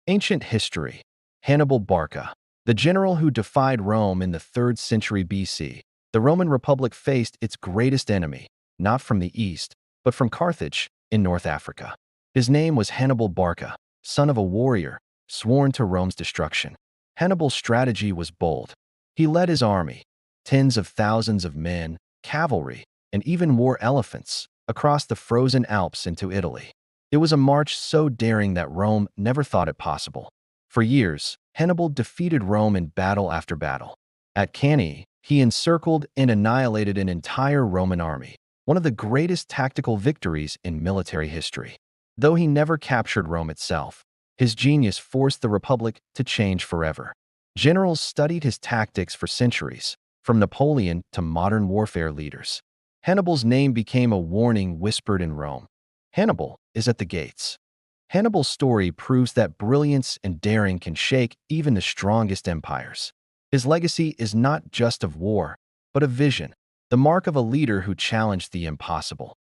Ancient history. Hannibal Barca, the general who defied Rome in the 3rd century BC. The Roman Republic faced its greatest enemy, not from the east, but from Carthage in North Africa. His name was Hannibal Barca, son of a warrior, sworn to Rome's destruction. Hannibal's strategy was bold. He led his army, tens of thousands of men, cavalry, and even war elephants, across the frozen Alps into Italy. It was a march so daring that Rome never thought it possible. For years, Hannibal defeated Rome in battle after battle. At Cannae, he encircled and annihilated an entire Roman army, one of the greatest tactical victories in military history. Though he never captured Rome itself, his genius forced the Republic to change forever. Generals studied his tactics for centuries, from Napoleon to modern warfare leaders. Hannibal's name became a warning whispered in Rome. Hannibal is at the gates. Hannibal's story proves that brilliance and daring can shake even the strongest empires. His legacy is not just of war, but of vision, the mark of a leader who challenged the impossible.